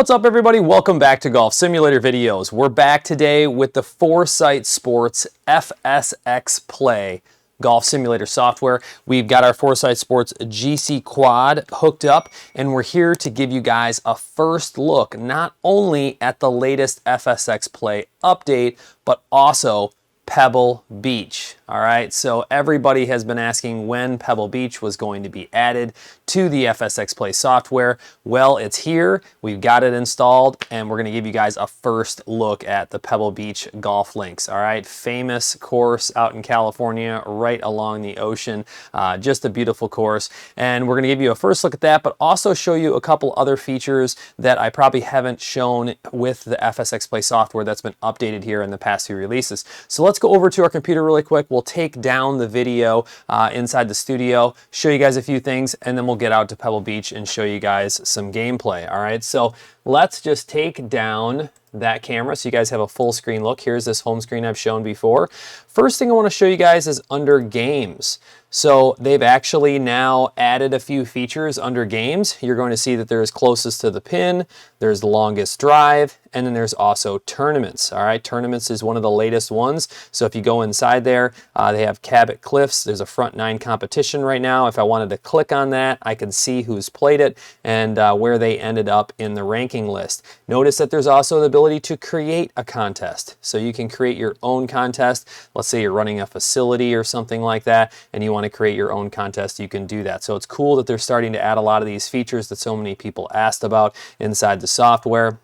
What's up, everybody? Welcome back to Golf Simulator Videos. We're back today with the Foresight Sports FSX Play Golf Simulator software. We've got our Foresight Sports gcquad hooked up, and we're here to give you guys a first look not only at the latest FSX Play update, but also Pebble Beach. All right, so everybody has been asking when Pebble Beach was going to be added to the FSX Play software. Well, it's here. We've got it installed, and we're going to give you guys a first look at the Pebble Beach Golf Links. All right, famous course out in California, right along the ocean. Just a beautiful course, and we're going to give you a first look at that, but also show you a couple other features that I probably haven't shown with the FSX Play software that's been updated here in the past few releases. So let's go over to our computer really quick. We'll take down the video inside the studio, show you guys a few things, and then we'll get out to Pebble Beach and show you guys some gameplay. All right, so let's just take down that camera so you guys have a full screen look. Here's this home screen I've shown before. First thing I want to show you guys is under games. So they've actually now added a few features under games. You're going to see that there's closest to the pin, there's the longest drive, and then there's also tournaments. All right, tournaments is one of the latest ones. So if you go inside there, they have Cabot Cliffs. There's a front nine competition right now. If I wanted to click on that, I can see who's played it and where they ended up in the ranking list. Notice that there's also the ability to create a contest. So you can create your own contest. Let's say you're running a facility or something like that, and you want to create your own contest, you can do that. So it's cool that they're starting to add a lot of these features that so many people asked about inside the software.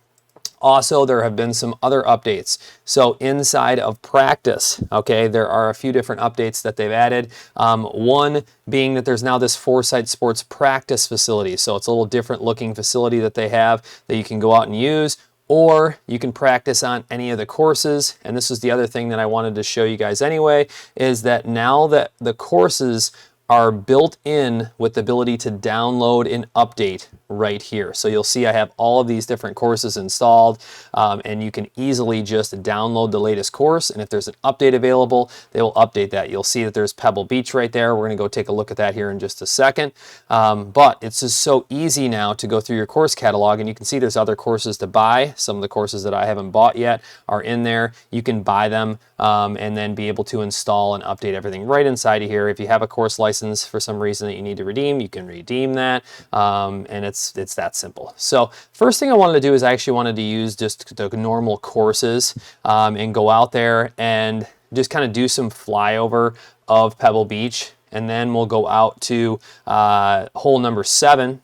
Also, there have been some other updates. So inside of practice, okay, there are a few different updates that they've added. One being that there's now this Foresight Sports practice facility. So it's a little different looking facility that they have that you can go out and use, or you can practice on any of the courses. And this is the other thing that I wanted to show you guys anyway, is that now that the courses are built in with the ability to download and update right here. So you'll see I have all of these different courses installed, and you can easily just download the latest course, and if there's an update available, they will update that. You'll see that there's Pebble Beach right there. We're going to go take a look at that here in just a second. But it's just so easy now to go through your course catalog, and you can see there's other courses to buy. Some of the courses that I haven't bought yet are in there. You can buy them and then be able to install and update everything right inside of here. If you have a course license for some reason that you need to redeem, you can redeem that, and it's that simple. So first thing I wanted to do is I actually wanted to use just the normal courses and go out there and just kind of do some flyover of Pebble Beach, and then we'll go out to hole number 7.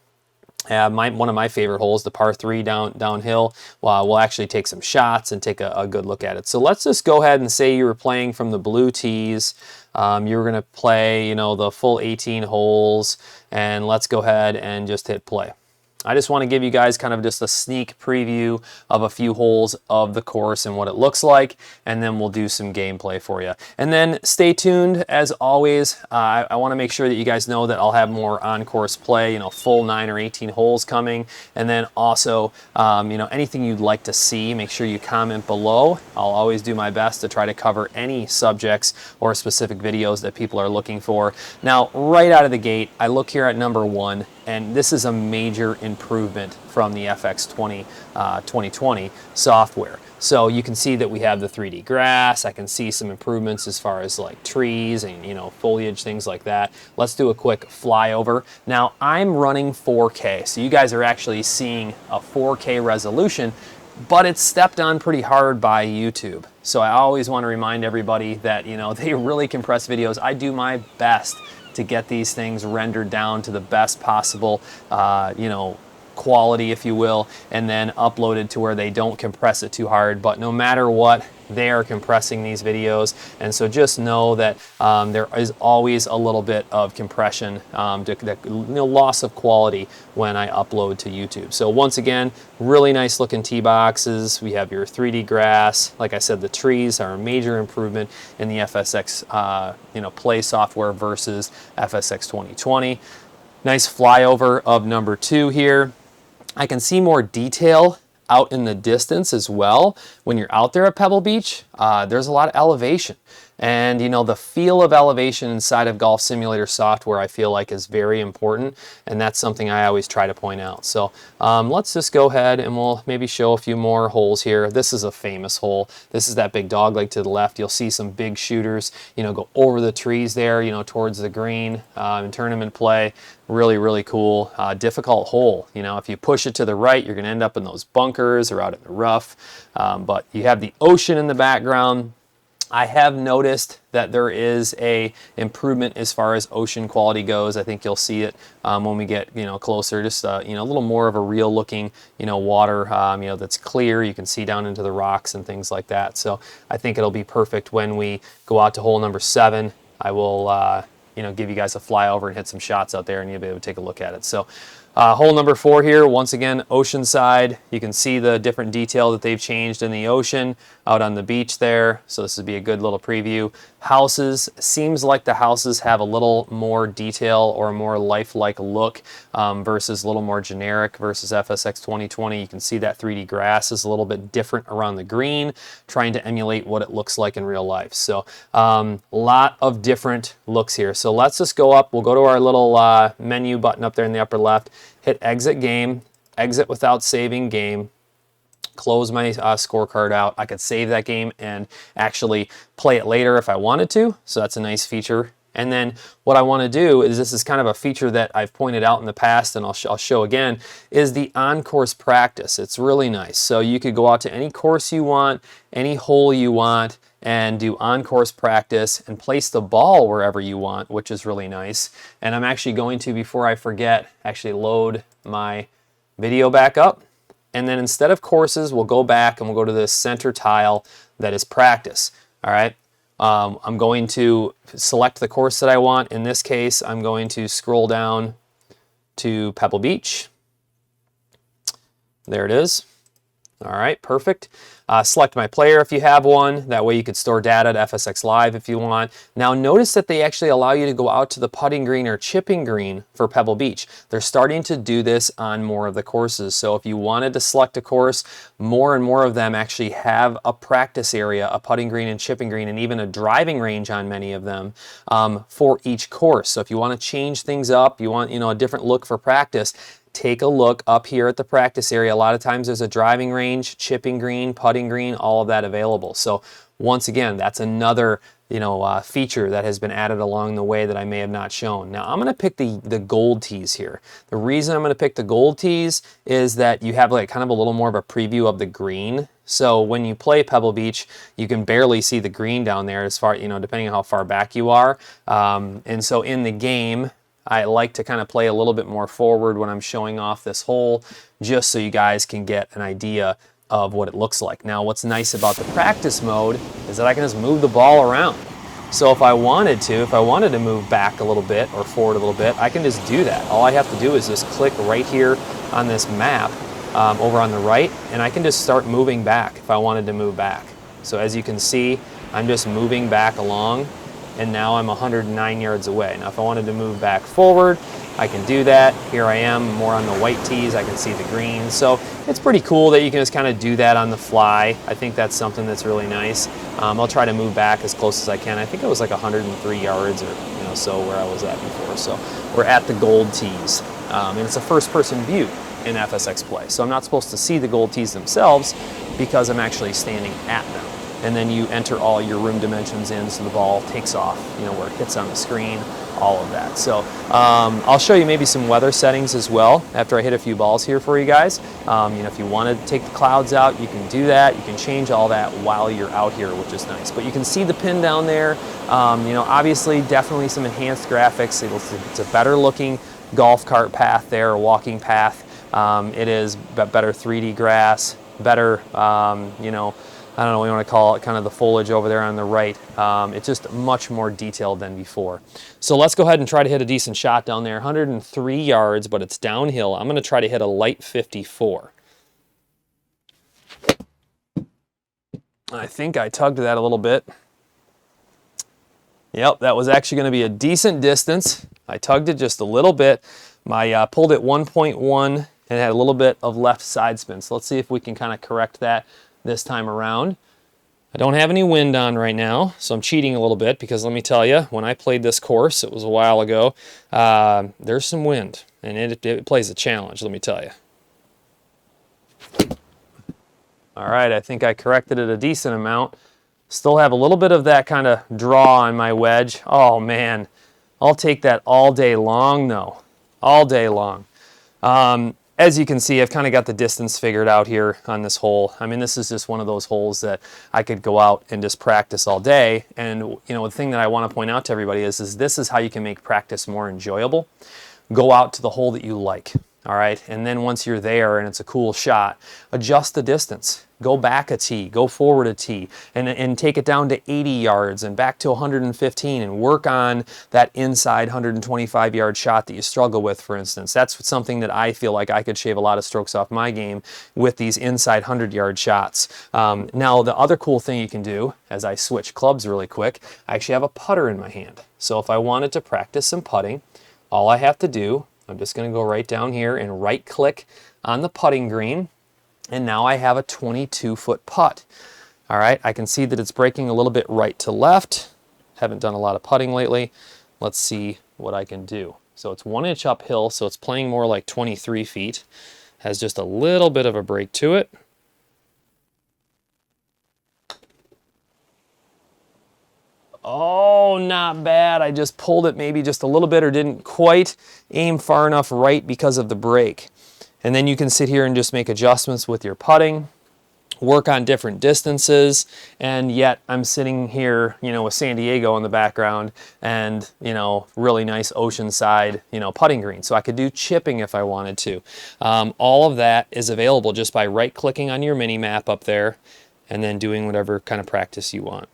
One of my favorite holes, the par 3 downhill. We'll actually take some shots and take a good look at it. So let's just go ahead and say you were playing from the blue tees. You were going to play, the full 18 holes, and let's go ahead and just hit play. I just want to give you guys kind of just a sneak preview of a few holes of the course and what it looks like, and then we'll do some gameplay for you. And then stay tuned as always. I want to make sure that you guys know that I'll have more on-course play, full 9 or 18 holes coming. And then also, anything you'd like to see, make sure you comment below. I'll always do my best to try to cover any subjects or specific videos that people are looking for. Now, right out of the gate, I look here at number 1, and this is a major improvement from the FX 2020 software. So you can see that we have the 3D grass. I can see some improvements as far as like trees and foliage, things like that. Let's do a quick flyover. Now I'm running 4K, so you guys are actually seeing a 4K resolution, but it's stepped on pretty hard by YouTube. So I always want to remind everybody that they really compress videos. I do my best to get these things rendered down to the best possible quality, if you will, and then uploaded to where they don't compress it too hard. But no matter what, they are compressing these videos, and so just know that there is always a little bit of compression, loss of quality when I upload to YouTube. So once again, really nice looking tee boxes. We have your 3D grass. Like I said, the trees are a major improvement in the FSX Play software versus FSX 2020. Nice flyover of number 2 here. I can see more detail out in the distance as well. When you're out there at Pebble Beach, there's a lot of elevation. And you know, the feel of elevation inside of golf simulator software I feel like is very important, and that's something I always try to point out. So let's just go ahead and we'll maybe show a few more holes here. This is a famous hole. This is that big dog leg to the left. You'll see some big shooters, you know, go over the trees there, you know, towards the green in tournament play. Really, really cool. Difficult hole. You know, if you push it to the right, you're going to end up in those bunkers or out in the rough. But you have the ocean in the background. I have noticed that there is a improvement as far as ocean quality goes. I think you'll see it when we get, you know, closer. Just you know, a little more of a real looking, you know, water, you know, that's clear. You can see down into the rocks and things like that. So I think it'll be perfect when we go out to hole number 7. I will you know, give you guys a flyover and hit some shots out there, and you'll be able to take a look at it. So hole number 4 here, once again, ocean side. You can see the different detail that they've changed in the ocean out on the beach there. So this would be a good little preview. Houses, seems like the houses have a little more detail or a more lifelike look versus a little more generic versus FSX 2020. You can see that 3D grass is a little bit different around the green, trying to emulate what it looks like in real life. So a lot of different looks here. So let's just go up. We'll go to our little menu button up there in the upper left, hit exit game, exit without saving game, close my scorecard out. I could save that game and actually play it later if I wanted to. So that's a nice feature. And then what I want to do is, this is kind of a feature that I've pointed out in the past, and I'll show again, is the on-course practice. It's really nice. So you could go out to any course you want, any hole you want, and do on-course practice and place the ball wherever you want, which is really nice. And I'm actually going to, before I forget, actually load my video back up. And then instead of courses, we'll go back and we'll go to this center tile that is practice. All right. I'm going to select the course that I want. In this case, I'm going to scroll down to Pebble Beach. There it is. All right, perfect. Select my player if you have one. That way you could store data to FSX Live if you want. Now notice that they actually allow you to go out to the putting green or chipping green for Pebble Beach. They're starting to do this on more of the courses. So if you wanted to select a course, more and more of them actually have a practice area, a putting green and chipping green, and even a driving range on many of them for each course. So if you want to change things up, you want, you know, a different look for practice, take a look up here at the practice area. A lot of times there's a driving range, chipping green, putting green, all of that available. So once again, that's another, you know, feature that has been added along the way that I may have not shown. Now I'm going to pick the gold tees here. The reason I'm going to pick the gold tees is that you have like kind of a little more of a preview of the green. So when you play Pebble Beach, you can barely see the green down there as far, you know, depending on how far back you are. And so in the game, I like to kind of play a little bit more forward when I'm showing off this hole, just so you guys can get an idea of what it looks like. Now, what's nice about the practice mode is that I can just move the ball around. So if I wanted to move back a little bit or forward a little bit, I can just do that. All I have to do is just click right here on this map over on the right, and I can just start moving back if I wanted to move back. So as you can see, I'm just moving back along, and now I'm 109 yards away. Now if I wanted to move back forward, I can do that. Here I am more on the white tees, I can see the green. So it's pretty cool that you can just kind of do that on the fly. I think that's something that's really nice. I'll try to move back as close as I can. I think it was like 103 yards or, you know, so where I was at before. So we're at the gold tees, and it's a first person view in FSX Play. So I'm not supposed to see the gold tees themselves because I'm actually standing at them. And then you enter all your room dimensions in, so the ball takes off, you know, where it hits on the screen, all of that. So I'll show you maybe some weather settings as well after I hit a few balls here for you guys. You know, if you want to take the clouds out, you can do that. You can change all that while you're out here, which is nice. But you can see the pin down there. You know, obviously, definitely some enhanced graphics. It's a better looking golf cart path there, or walking path. It is better 3D grass, better, you know, I don't know what you want to call it, kind of the foliage over there on the right. It's just much more detailed than before. So let's go ahead and try to hit a decent shot down there. 103 yards, but it's downhill. I'm going to try to hit a light 54. I think I tugged that a little bit. Yep, that was actually going to be a decent distance. I tugged it just a little bit. My pulled it 1.1 and had a little bit of left side spin. So let's see if we can kind of correct that this time around. I don't have any wind on right now, so I'm cheating a little bit because let me tell you, when I played this course, it was a while ago, there's some wind, and it plays a challenge, let me tell you. All right, I think I corrected it a decent amount. Still have a little bit of that kind of draw on my wedge. Oh man, I'll take that all day long though, all day long. As you can see, I've kind of got the distance figured out here on this hole. I mean, this is just one of those holes that I could go out and just practice all day. And you know, the thing that I want to point out to everybody is this is how you can make practice more enjoyable. Go out to the hole that you like. All right, and then once you're there and it's a cool shot, adjust the distance. Go back a tee, go forward a tee, and take it down to 80 yards and back to 115 and work on that inside 125-yard shot that you struggle with, for instance. That's something that I feel like I could shave a lot of strokes off my game with these inside 100-yard shots. Now, the other cool thing you can do, as I switch clubs really quick, I actually have a putter in my hand. So if I wanted to practice some putting, all I have to do, I'm just going to go right down here and right click on the putting green, and now I have a 22-foot putt. All right, I can see that it's breaking a little bit right to left. Haven't done a lot of putting lately. Let's see what I can do. So it's 1 inch uphill, so it's playing more like 23 feet. Has just a little bit of a break to it. Oh, not bad. I just pulled it maybe just a little bit or didn't quite aim far enough right because of the break. And then you can sit here and just make adjustments with your putting, work on different distances, and yet I'm sitting here, you know, with San Diego in the background and, you know, really nice oceanside, you know, putting green. So I could do chipping if I wanted to. All of that is available just by right-clicking on your mini map up there and then doing whatever kind of practice you want.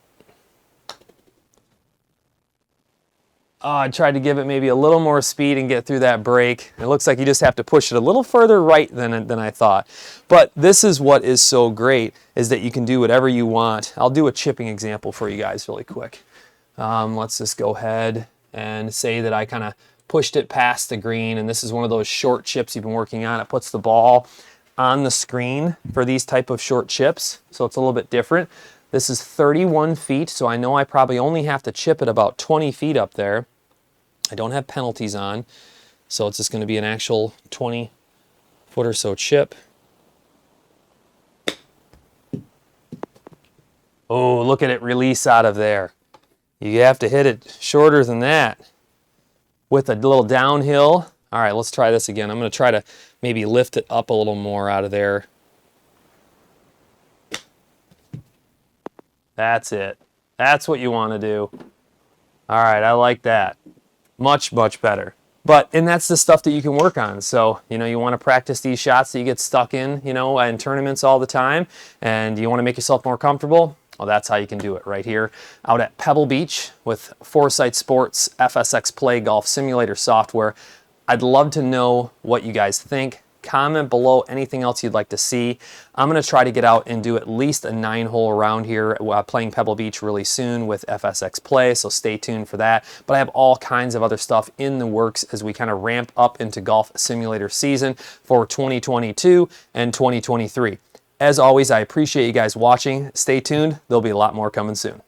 I tried to give it maybe a little more speed and get through that break. It looks like you just have to push it a little further right than I thought. But this is what is so great, is that you can do whatever you want. I'll do a chipping example for you guys really quick. Let's just go ahead and say that I kind of pushed it past the green, and this is one of those short chips you've been working on. It puts the ball on the screen for these type of short chips, so it's a little bit different. This is 31 feet, so I know I probably only have to chip it about 20 feet up there. I don't have penalties on, so it's just going to be an actual 20-foot or so chip. Oh, look at it release out of there. You have to hit it shorter than that with a little downhill. All right, let's try this again. I'm going to try to maybe lift it up a little more out of there. That's it. That's what you want to do. All right, I like that. Much, much better. And that's the stuff that you can work on. So, you know, you want to practice these shots that you get stuck in, you know, in tournaments all the time, and you want to make yourself more comfortable. Well, that's how you can do it right here out at Pebble Beach with Foresight Sports FSX Play Golf Simulator software. I'd love to know what you guys think. Comment below anything else you'd like to see. I'm going to try to get out and do at least a 9-hole round here playing Pebble Beach really soon with FSX Play, so stay tuned for that. But I have all kinds of other stuff in the works as we kind of ramp up into golf simulator season for 2022 and 2023. As always, I appreciate you guys watching. Stay tuned. There'll be a lot more coming soon.